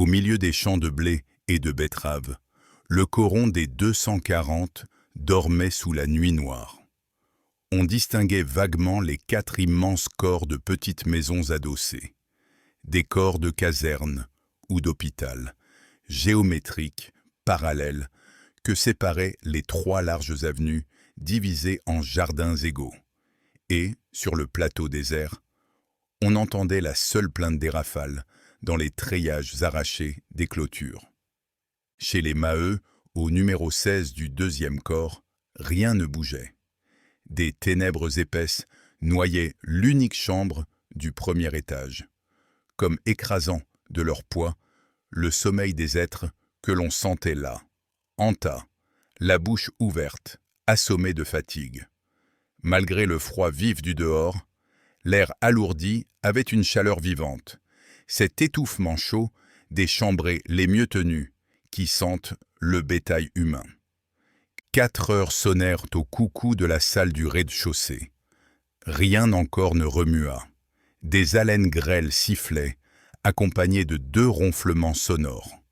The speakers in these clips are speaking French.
Au milieu des champs de blé et de betteraves, le coron des 240 dormait sous la nuit noire. On distinguait vaguement les 4 immenses corps de petites maisons adossées, des corps de caserne ou d'hôpital, géométriques, parallèles, que séparaient les 3 larges avenues divisées en jardins égaux. Et, sur le plateau désert, on entendait la seule plainte des rafales dans les treillages arrachés des clôtures. Chez les Maheu, au numéro 16 du 2e corps, rien ne bougeait. Des ténèbres épaisses noyaient l'unique chambre du 1er étage, comme écrasant de leur poids le sommeil des êtres que l'on sentait là, en tas, la bouche ouverte, assommés de fatigue. Malgré le froid vif du dehors, l'air alourdi avait une chaleur vivante, cet étouffement chaud des chambrées les mieux tenues qui sentent le bétail humain. 4 heures sonnèrent au coucou de la salle du rez-de-chaussée. Rien encore ne remua. Des haleines grêles sifflaient, accompagnées de 2 ronflements sonores.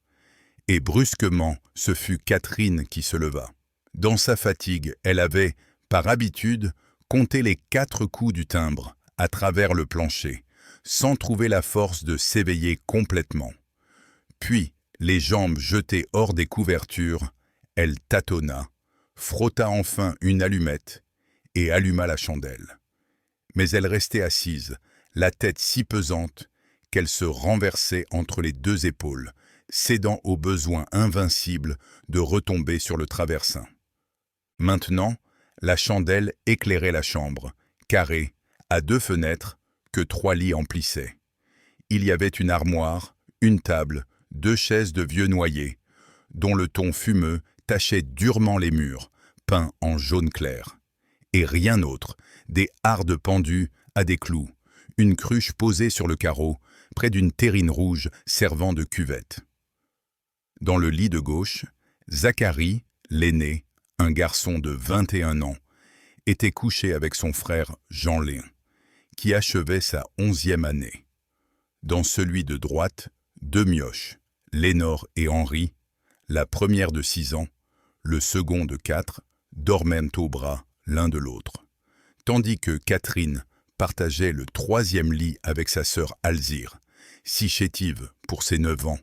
Et brusquement, ce fut Catherine qui se leva. Dans sa fatigue, elle avait, par habitude, compté les 4 coups du timbre à travers le plancher, sans trouver la force de s'éveiller complètement. Puis, les jambes jetées hors des couvertures, elle tâtonna, frotta enfin une allumette et alluma la chandelle. Mais elle restait assise, la tête si pesante qu'elle se renversait entre les 2 épaules, cédant au besoin invincible de retomber sur le traversin. Maintenant, la chandelle éclairait la chambre, carrée, à 2 fenêtres, que 3 lits emplissaient. Il y avait une armoire, une table, 2 chaises de vieux noyer, dont le ton fumeux tachait durement les murs, peints en jaune clair. Et rien d'autre, des hardes pendues à des clous, une cruche posée sur le carreau, près d'une terrine rouge servant de cuvette. Dans le lit de gauche, Zacharie, l'aîné, un garçon de 21 ans, était couché avec son frère Jean-Léon, qui achevait sa 11e année. Dans celui de droite, 2 mioches, Lénore et Henri, la première de 6 ans, le second de 4, dormaient au bras l'un de l'autre, tandis que Catherine partageait le 3e lit avec sa sœur Alzire, si chétive pour ses 9 ans,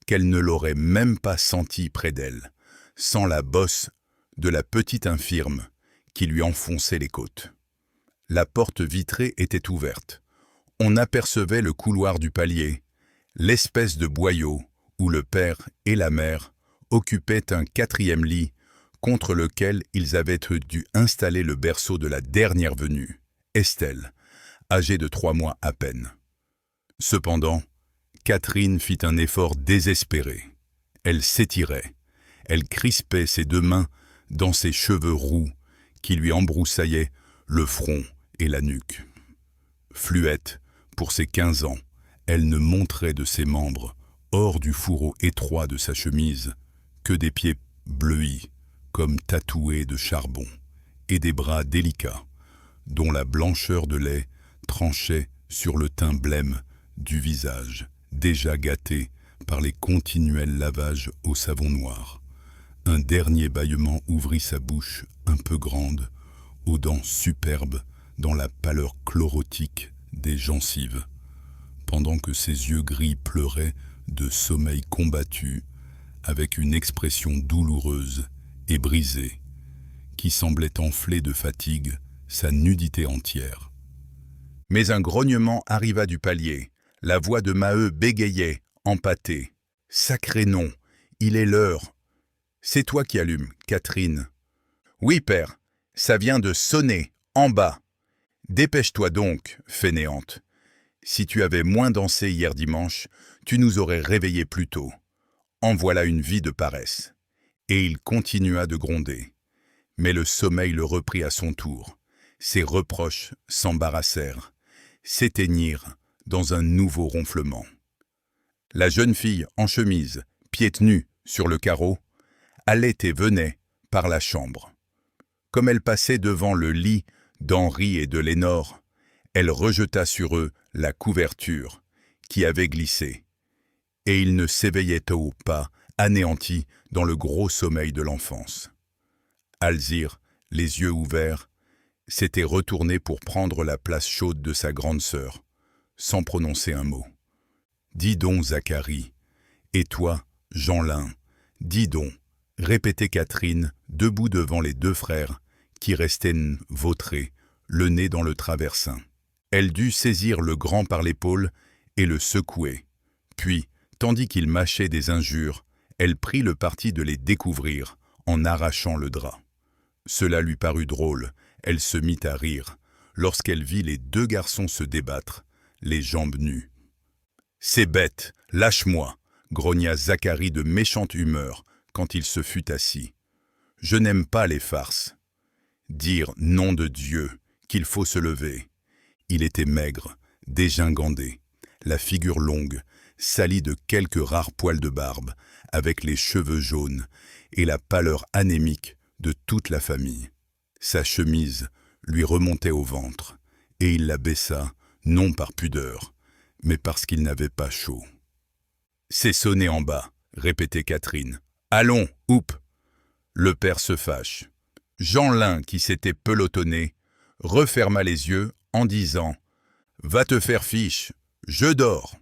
qu'elle ne l'aurait même pas sentie près d'elle, sans la bosse de la petite infirme qui lui enfonçait les côtes. La porte vitrée était ouverte. On apercevait le couloir du palier, l'espèce de boyau où le père et la mère occupaient un 4e lit contre lequel ils avaient dû installer le berceau de la dernière venue, Estelle, âgée de 3 mois à peine. Cependant, Catherine fit un effort désespéré. Elle s'étirait, elle crispait ses 2 mains dans ses cheveux roux qui lui embroussaillaient le front et la nuque. Fluette, pour ses 15 ans, elle ne montrait de ses membres, hors du fourreau étroit de sa chemise, que des pieds bleuis, comme tatoués de charbon, et des bras délicats, dont la blancheur de lait tranchait sur le teint blême du visage, déjà gâté par les continuels lavages au savon noir. Un dernier bâillement ouvrit sa bouche un peu grande, aux dents superbes dans la pâleur chlorotique des gencives, pendant que ses yeux gris pleuraient de sommeil combattu avec une expression douloureuse et brisée, qui semblait enfler de fatigue sa nudité entière. Mais un grognement arriva du palier. La voix de Maheu bégayait, empâtée. « Sacré nom, il est l'heure. »« C'est toi qui allumes, Catherine. »« Oui, père, ça vient de sonner, en bas. »« Dépêche-toi donc, fainéante. Si tu avais moins dansé hier dimanche, tu nous aurais réveillés plus tôt. En voilà une vie de paresse. » Et il continua de gronder. Mais le sommeil le reprit à son tour. Ses reproches s'embarrassèrent, s'éteignirent dans un nouveau ronflement. La jeune fille, en chemise, pieds nus sur le carreau, allait et venait par la chambre. Comme elle passait devant le lit d'Henri et de Lénore, elle rejeta sur eux la couverture qui avait glissé, et il ne s'éveillait tôt pas, anéanti dans le gros sommeil de l'enfance. Alzire, les yeux ouverts, s'était retourné pour prendre la place chaude de sa grande sœur, sans prononcer un mot. « Dis donc, Zacharie, et toi, Jeanlin, dis donc », répétait Catherine, debout devant les deux frères, qui restaient vautrés, le nez dans le traversin. Elle dut saisir le grand par l'épaule et le secouer. Puis, tandis qu'il mâchait des injures, elle prit le parti de les découvrir, en arrachant le drap. Cela lui parut drôle, elle se mit à rire, lorsqu'elle vit les deux garçons se débattre, les jambes nues. « C'est bête, lâche-moi !» grogna Zacharie de méchante humeur quand il se fut assis. « Je n'aime pas les farces. » Dire, nom de Dieu, qu'il faut se lever. Il était maigre, dégingandé, la figure longue, salie de quelques rares poils de barbe, avec les cheveux jaunes et la pâleur anémique de toute la famille. Sa chemise lui remontait au ventre, et il la baissa, non par pudeur, mais parce qu'il n'avait pas chaud. « C'est sonné en bas », répétait Catherine. « Allons, oup !» Le père se fâche. Jeanlin, qui s'était pelotonné, referma les yeux en disant « Va te faire fiche, je dors !»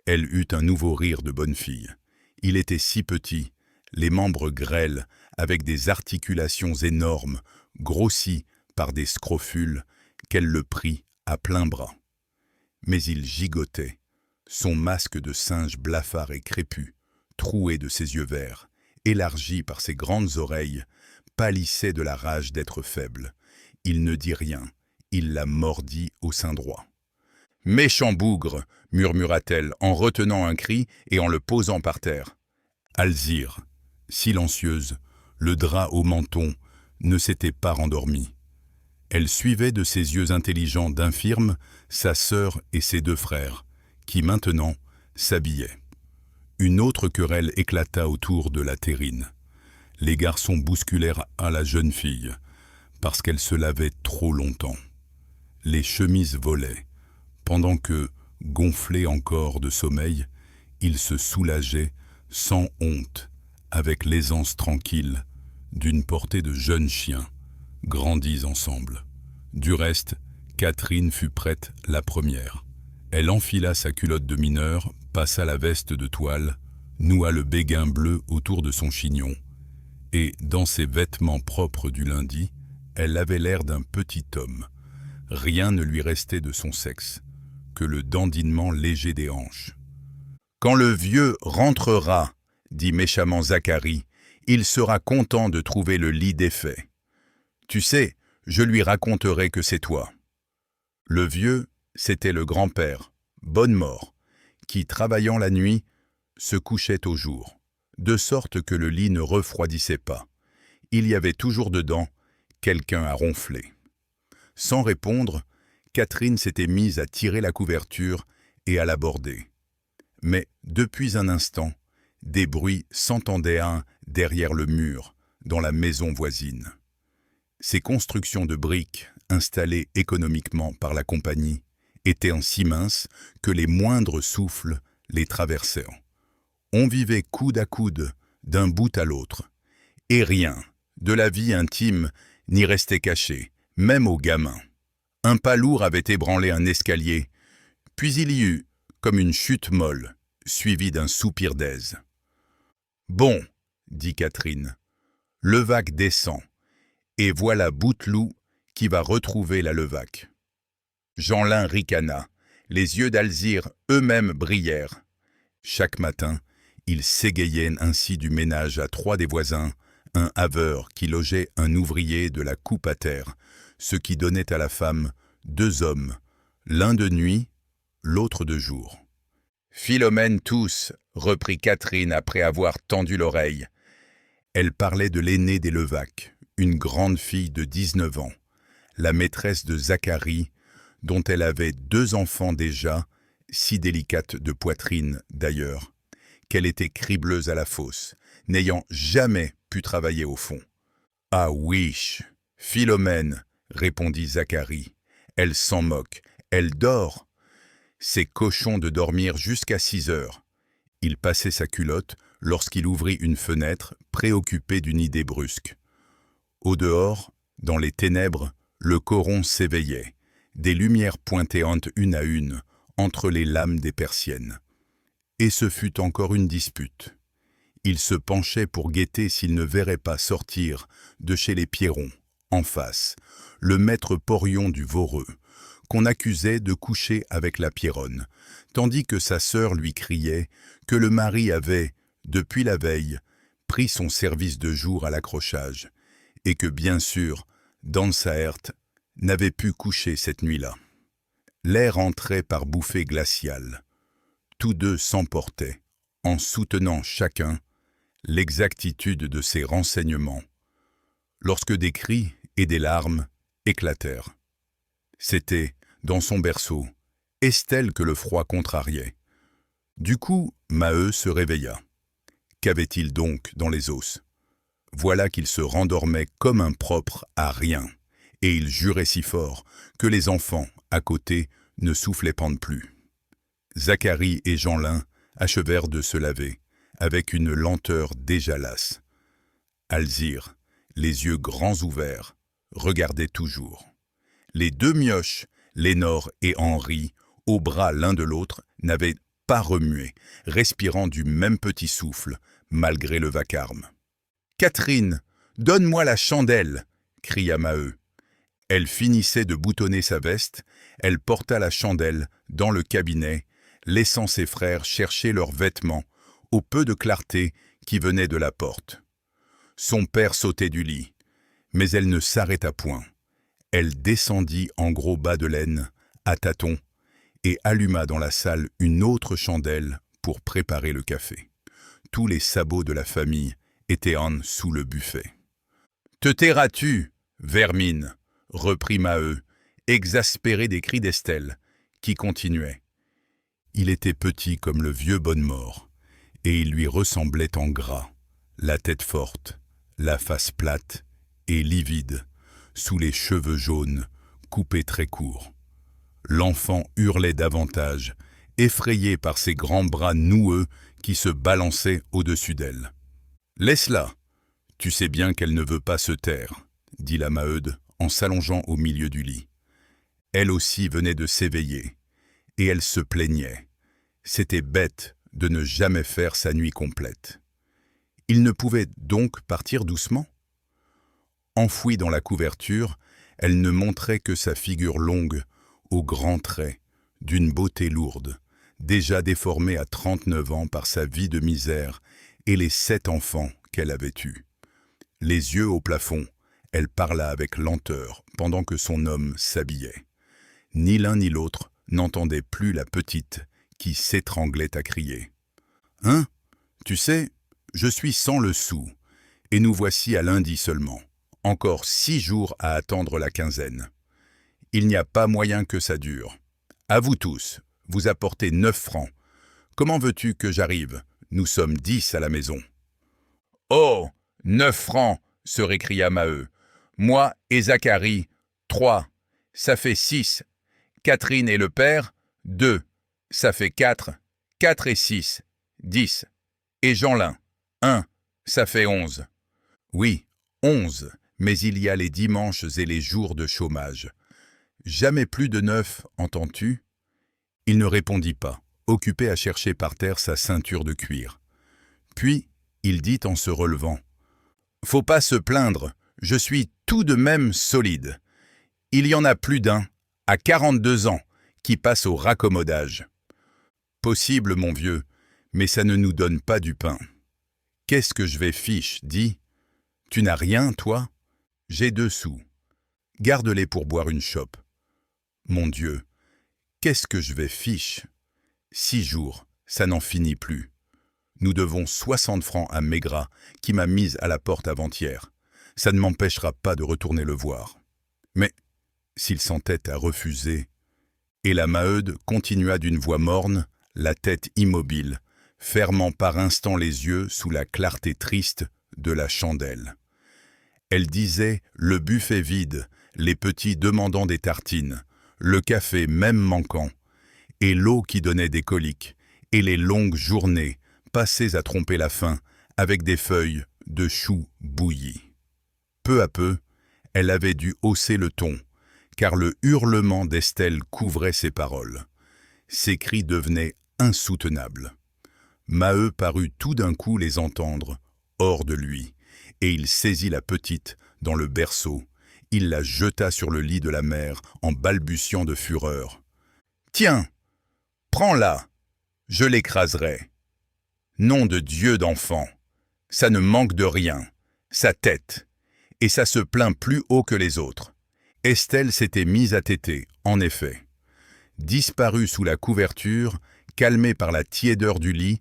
Elle eut un nouveau rire de bonne fille. Il était si petit, les membres grêles, avec des articulations énormes, grossis par des scrofules, qu'elle le prit à plein bras. Mais il gigotait, son masque de singe blafard et crépu, troué de ses yeux verts, élargi par ses grandes oreilles, pâlissait de la rage d'être faible. Il ne dit rien, il la mordit au sein droit. « Méchant bougre !» murmura-t-elle en retenant un cri et en le posant par terre. Alzire, silencieuse, le drap au menton, ne s'était pas rendormie. Elle suivait de ses yeux intelligents d'infirme sa sœur et ses deux frères, qui maintenant s'habillaient. Une autre querelle éclata autour de la terrine. Les garçons bousculèrent à la jeune fille, parce qu'elle se lavait trop longtemps. Les chemises volaient, pendant que, gonflé encore de sommeil, il se soulageait sans honte, avec l'aisance tranquille d'une portée de jeunes chiens, grandis ensemble. Du reste, Catherine fut prête la première. Elle enfila sa culotte de mineur, passa la veste de toile, noua le béguin bleu autour de son chignon, et, dans ses vêtements propres du lundi, elle avait l'air d'un petit homme. Rien ne lui restait de son sexe, que le dandinement léger des hanches. « Quand le vieux rentrera, » dit méchamment Zacharie, « il sera content de trouver le lit défait. Tu sais, je lui raconterai que c'est toi. » Le vieux, c'était le grand-père, Bonnemort, qui, travaillant la nuit, se couchait au jour, de sorte que le lit ne refroidissait pas. Il y avait toujours dedans quelqu'un à ronfler. Sans répondre, Catherine s'était mise à tirer la couverture et à l'aborder. Mais, depuis un instant, des bruits s'entendaient derrière le mur, dans la maison voisine. Ces constructions de briques, installées économiquement par la compagnie, étaient si minces que les moindres souffles les traversaient. On vivait coude à coude, d'un bout à l'autre, et rien, de la vie intime, n'y restait caché, même aux gamins. Un pas lourd avait ébranlé un escalier, puis il y eut, comme une chute molle, suivie d'un soupir d'aise. « Bon, » dit Catherine, « Levaque descend, et voilà Bouteloup qui va retrouver la Levaque. » Jeanlin ricana, les yeux d'Alzire eux-mêmes brillèrent. Chaque matin, il s'égayait ainsi du ménage à trois des voisins, un haveur qui logeait un ouvrier de la coupe à terre, ce qui donnait à la femme deux hommes, l'un de nuit, l'autre de jour. « Philomène tous, » reprit Catherine après avoir tendu l'oreille. Elle parlait de l'aînée des Levaque, une grande fille de 19 ans, la maîtresse de Zacharie, dont elle avait deux enfants déjà, si délicate de poitrine d'ailleurs, qu'elle était cribleuse à la fosse, n'ayant jamais pu travailler au fond. « Ah oui, Philomène, » répondit Zacharie, « elle s'en moque, elle dort. C'est cochon de dormir jusqu'à 6 heures. Il passait sa culotte lorsqu'il ouvrit une fenêtre, préoccupé d'une idée brusque. Au dehors, dans les ténèbres, le coron s'éveillait, des lumières pointéantes une à une, entre les lames des persiennes. Et ce fut encore une dispute. Il se penchait pour guetter s'il ne verrait pas sortir de chez les Pierron, en face, le maître porion du Voreux, qu'on accusait de coucher avec la Pierronne, tandis que sa sœur lui criait que le mari avait, depuis la veille, pris son service de jour à l'accrochage, et que bien sûr, Dansaert n'avait pu coucher cette nuit-là. L'air entrait par bouffées glaciales. Tous deux s'emportaient, en soutenant chacun l'exactitude de ses renseignements, lorsque des cris et des larmes éclatèrent. C'était, dans son berceau, Estelle que le froid contrariait. Du coup, Maheu se réveilla. Qu'avait-il donc dans les os? Voilà qu'il se rendormait comme un propre à rien, et il jurait si fort que les enfants, à côté, ne soufflaient pas de plus. Zacharie et Jeanlin achevèrent de se laver, avec une lenteur déjà lasse. Alzire, les yeux grands ouverts, regardait toujours. Les deux mioches, Lénore et Henri, aux bras l'un de l'autre, n'avaient pas remué, respirant du même petit souffle, malgré le vacarme. « Catherine, donne-moi la chandelle !» cria Maheu. Elle finissait de boutonner sa veste, elle porta la chandelle dans le cabinet, laissant ses frères chercher leurs vêtements, au peu de clarté qui venait de la porte. Son père sautait du lit, mais elle ne s'arrêta point. Elle descendit en gros bas de laine, à tâtons, et alluma dans la salle une autre chandelle pour préparer le café. Tous les sabots de la famille étaient en sous le buffet. « Te tairas-tu, vermine ?» reprit Maheu, exaspéré des cris d'Estelle, qui continuait. Il était petit comme le vieux Bonnemort, et il lui ressemblait en gras, la tête forte, la face plate et livide, sous les cheveux jaunes, coupés très courts. L'enfant hurlait davantage, effrayé par ses grands bras noueux qui se balançaient au-dessus d'elle. « Laisse-la, tu sais bien qu'elle ne veut pas se taire, » dit la Maheude en s'allongeant au milieu du lit. Elle aussi venait de s'éveiller, et elle se plaignait. C'était bête de ne jamais faire sa nuit complète. Il ne pouvait donc partir doucement? Enfouie dans la couverture, elle ne montrait que sa figure longue, aux grands traits, d'une beauté lourde, déjà déformée à 39 ans par sa vie de misère et les 7 enfants qu'elle avait eus. Les yeux au plafond, elle parla avec lenteur pendant que son homme s'habillait. Ni l'un ni l'autre n'entendait plus la petite qui s'étranglait à crier. « Hein? Tu sais, je suis sans le sou, et nous voici à lundi seulement. Encore 6 jours à attendre la quinzaine. Il n'y a pas moyen que ça dure. À vous tous, vous apportez 9 francs. Comment veux-tu que j'arrive? Nous sommes 10 à la maison. »« Oh, 9 francs !» se récria Maheu. « Moi et Zacharie, 3. Ça fait 6. Catherine et le père, 2. Ça fait 4. 4 et 6, 10. Et Jeanlin, 1. Ça fait 11. Oui, 11, mais il y a les dimanches et les jours de chômage. Jamais plus de 9, entends-tu? » Il ne répondit pas, occupé à chercher par terre sa ceinture de cuir. Puis, il dit en se relevant. « Faut pas se plaindre, je suis tout de même solide. Il y en a plus d'un, à 42 ans, qui passe au raccommodage. » « Possible, mon vieux, mais ça ne nous donne pas du pain. »« Qu'est-ce que je vais fiche, dis? Tu n'as rien, toi? J'ai 2 sous. Garde-les pour boire une chope. » « Mon Dieu, qu'est-ce que je vais fiche? 6 jours, ça n'en finit plus. Nous devons 60 francs à Maigrat, qui m'a mise à la porte avant-hier. Ça ne m'empêchera pas de retourner le voir. Mais, s'il s'entête à refuser... » Et la Maheude continua d'une voix morne, la tête immobile, fermant par instants les yeux sous la clarté triste de la chandelle. Elle disait le buffet vide, les petits demandant des tartines, le café même manquant, et l'eau qui donnait des coliques, et les longues journées passées à tromper la faim avec des feuilles de chou bouilli. Peu à peu, elle avait dû hausser le ton, car le hurlement d'Estelle couvrait ses paroles. Ses cris devenaient insoutenables. Maheu parut tout d'un coup les entendre, hors de lui, et il saisit la petite dans le berceau. Il la jeta sur le lit de la mère en balbutiant de fureur. « Tiens, prends-la, je l'écraserai. Nom de Dieu d'enfant, ça ne manque de rien, sa tête, et ça se plaint plus haut que les autres. » Estelle s'était mise à téter, en effet. Disparue sous la couverture, calmée par la tiédeur du lit,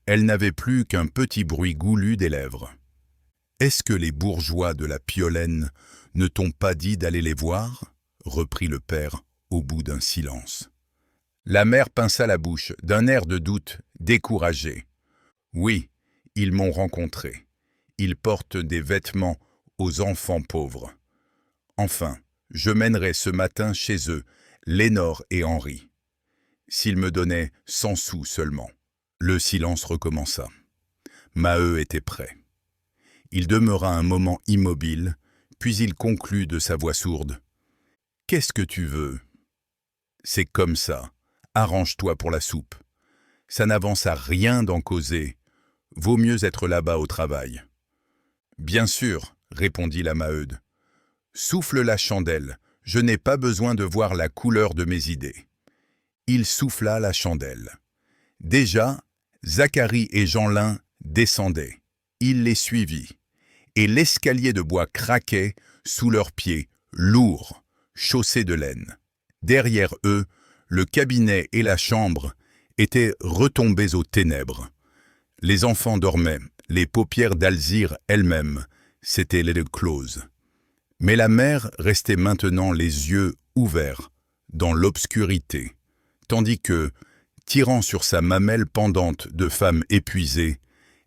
elle n'avait plus qu'un petit bruit goulu des lèvres. « Est-ce que les bourgeois de la Piolaine ne t'ont pas dit d'aller les voir ?» reprit le père au bout d'un silence. La mère pinça la bouche d'un air de doute découragé. « Oui, ils m'ont rencontré. Ils portent des vêtements aux enfants pauvres. Enfin, je mènerai ce matin chez eux Lénore et Henri. S'ils me donnaient 100 sous seulement. » Le silence recommença. Maheu était prêt. Il demeura un moment immobile, puis il conclut de sa voix sourde. « Qu'est-ce que tu veux ? C'est comme ça. Arrange-toi pour la soupe. Ça n'avance à rien d'en causer. Vaut mieux être là-bas au travail. »« Bien sûr, » répondit la Maheude. « Souffle la chandelle. Je n'ai pas besoin de voir la couleur de mes idées. » Il souffla la chandelle. Déjà, Zacharie et Jeanlin descendaient. Il les suivit. Et l'escalier de bois craquait sous leurs pieds, lourd, chaussé de laine. Derrière eux, le cabinet et la chambre étaient retombés aux ténèbres. Les enfants dormaient, les paupières d'Alzire elle-même s'étaient les closes. Mais la mère restait maintenant les yeux ouverts, dans l'obscurité, tandis que, tirant sur sa mamelle pendante de femme épuisée,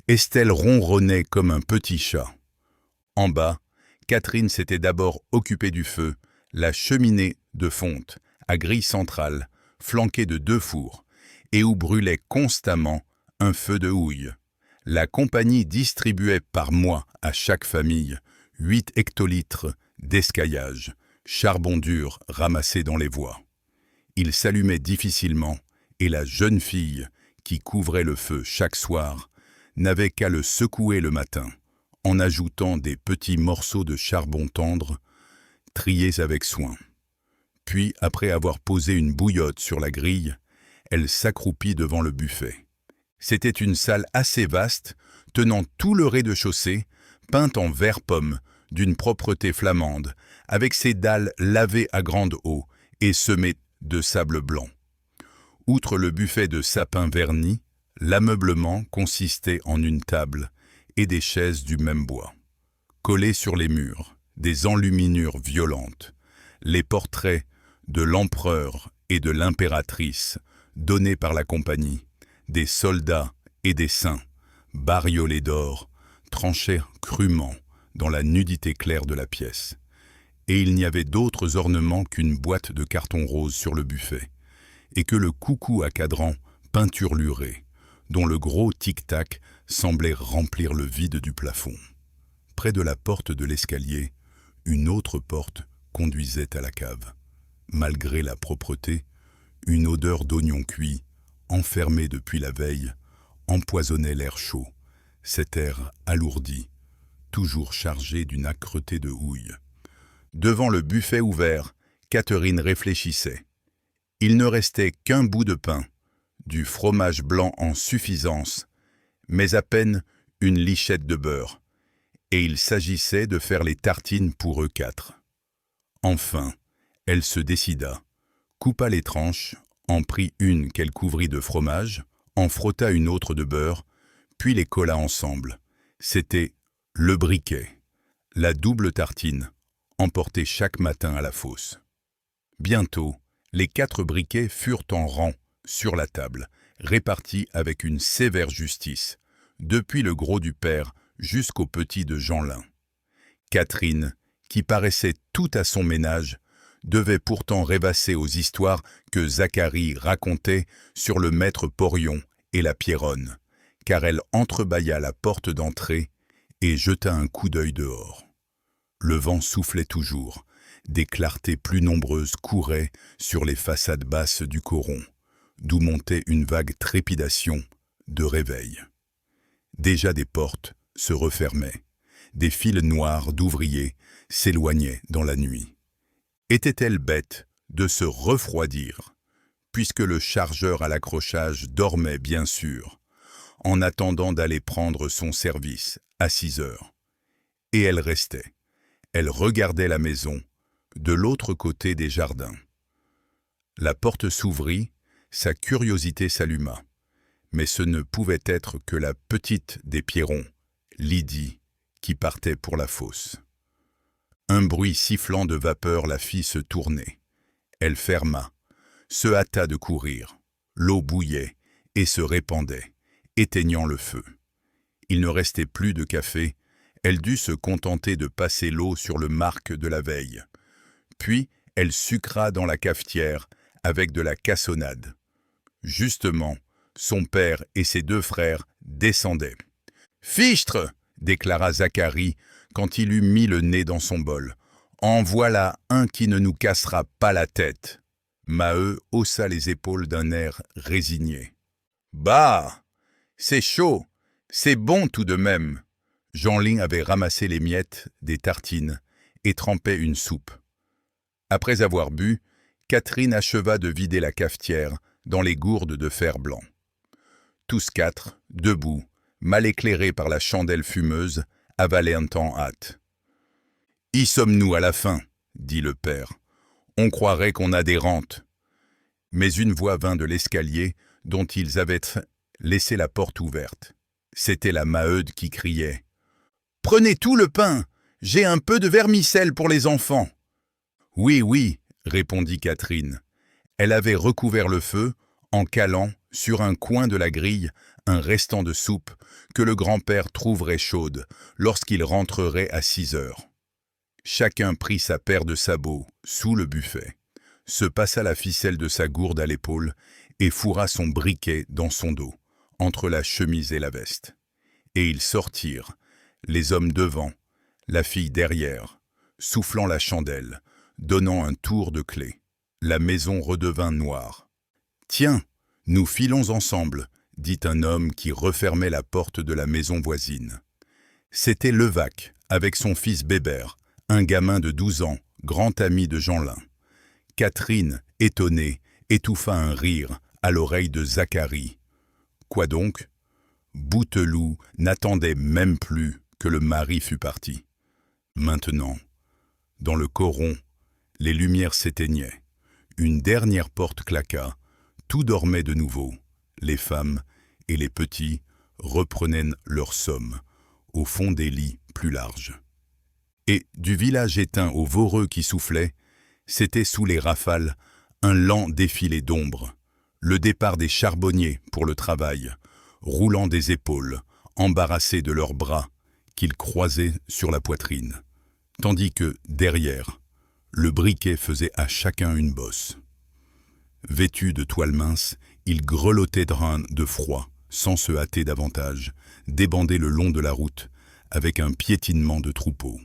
Estelle ronronnait comme un petit chat. En bas, Catherine s'était d'abord occupée du feu, la cheminée de fonte, à grille centrale, flanquée de 2 fours, et où brûlait constamment un feu de houille. La compagnie distribuait par mois à chaque famille 8 hectolitres d'escaillage, charbon dur ramassé dans les voies. Il s'allumait difficilement, et la jeune fille, qui couvrait le feu chaque soir, n'avait qu'à le secouer le matin, en ajoutant des petits morceaux de charbon tendre, triés avec soin. Puis, après avoir posé une bouillotte sur la grille, elle s'accroupit devant le buffet. C'était une salle assez vaste, tenant tout le rez-de-chaussée, peinte en vert pomme, d'une propreté flamande, avec ses dalles lavées à grande eau et semées de sable blanc. Outre le buffet de sapin verni, l'ameublement consistait en une table et des chaises du même bois. Collés sur les murs, des enluminures violentes, les portraits de l'empereur et de l'impératrice, donnés par la compagnie, des soldats et des saints, bariolés d'or, tranchaient crûment dans la nudité claire de la pièce. Et il n'y avait d'autres ornements qu'une boîte de carton rose sur le buffet, et que le coucou à cadran peinturluré, dont le gros tic-tac semblait remplir le vide du plafond. Près de la porte de l'escalier, une autre porte conduisait à la cave. Malgré la propreté, une odeur d'oignon cuit, enfermé depuis la veille, empoisonnait l'air chaud, cet air alourdi, toujours chargé d'une âcreté de houille. Devant le buffet ouvert, Catherine réfléchissait. Il ne restait qu'un bout de pain, du fromage blanc en suffisance, mais à peine une lichette de beurre, et il s'agissait de faire les tartines pour eux 4. Enfin, elle se décida, coupa les tranches, en prit une qu'elle couvrit de fromage, en frotta une autre de beurre, puis les colla ensemble. C'était le briquet, la double tartine, emportée chaque matin à la fosse. Bientôt, les 4 briquets furent en rang sur la table, répartis avec une sévère justice, depuis le gros du père jusqu'au petit de Jeanlin. Catherine, qui paraissait tout à son ménage, devait pourtant rêvasser aux histoires que Zacharie racontait sur le maître Porion et la Pierronne, car elle entrebâilla la porte d'entrée et jeta un coup d'œil dehors. Le vent soufflait toujours, des clartés plus nombreuses couraient sur les façades basses du coron, d'où montait une vague trépidation de réveil. Déjà des portes se refermaient, des files noires d'ouvriers s'éloignaient dans la nuit. Était-elle bête de se refroidir, puisque le chargeur à l'accrochage dormait bien sûr, en attendant d'aller prendre son service à 6 heures. Et elle restait. Elle regardait la maison, de l'autre côté des jardins. La porte s'ouvrit, sa curiosité s'alluma. Mais ce ne pouvait être que la petite des Pierron, Lydie, qui partait pour la fosse. Un bruit sifflant de vapeur la fit se tourner. Elle ferma, se hâta de courir. L'eau bouillait et se répandait, éteignant le feu. Il ne restait plus de café, elle dut se contenter de passer l'eau sur le marc de la veille. Puis, elle sucra dans la cafetière avec de la cassonade. Justement, son père et ses 2 frères descendaient. « Fichtre !» déclara Zacharie quand il eut mis le nez dans son bol. « En voilà un qui ne nous cassera pas la tête !» Maheu haussa les épaules d'un air résigné. « Bah, c'est chaud, c'est bon tout de même !» Jeanlin avait ramassé les miettes des tartines et trempait une soupe. Après avoir bu, Catherine acheva de vider la cafetière dans les gourdes de fer blanc. Tous 4, debout, mal éclairés par la chandelle fumeuse, avalaient un temps hâte. « Y sommes-nous à la fin ?» dit le père. « On croirait qu'on a des rentes. » Mais une voix vint de l'escalier dont ils avaient laissé la porte ouverte. C'était la Maheude qui criait. « Prenez tout le pain, j'ai un peu de vermicelle pour les enfants. » « Oui, oui, » répondit Catherine. Elle avait recouvert le feu en calant sur un coin de la grille un restant de soupe que le grand-père trouverait chaude lorsqu'il rentrerait à 6 heures. Chacun prit sa paire de sabots sous le buffet, se passa la ficelle de sa gourde à l'épaule et fourra son briquet dans son dos, entre la chemise et la veste. Et ils sortirent, les hommes devant, la fille derrière, soufflant la chandelle, donnant un tour de clé. La maison redevint noire. « Tiens, nous filons ensemble », dit un homme qui refermait la porte de la maison voisine. C'était Levaque, avec son fils Bébert, un gamin de 12 ans, grand ami de Jeanlin. Catherine, étonnée, étouffa un rire à l'oreille de Zacharie. Quoi donc ? Bouteloup n'attendait même plus que le mari fût parti. Maintenant, dans le coron, les lumières s'éteignaient. Une dernière porte claqua, tout dormait de nouveau. Les femmes et les petits reprenaient leur somme, au fond des lits plus larges. Et du village éteint au Voreux qui soufflait, c'était sous les rafales un lent défilé d'ombres, le départ des charbonniers pour le travail, roulant des épaules, embarrassés de leurs bras, qu'ils croisaient sur la poitrine, tandis que, derrière, le briquet faisait à chacun une bosse. Vêtus de toile mince, ils grelottaient de froid, sans se hâter davantage, débandés le long de la route, avec un piétinement de troupeau.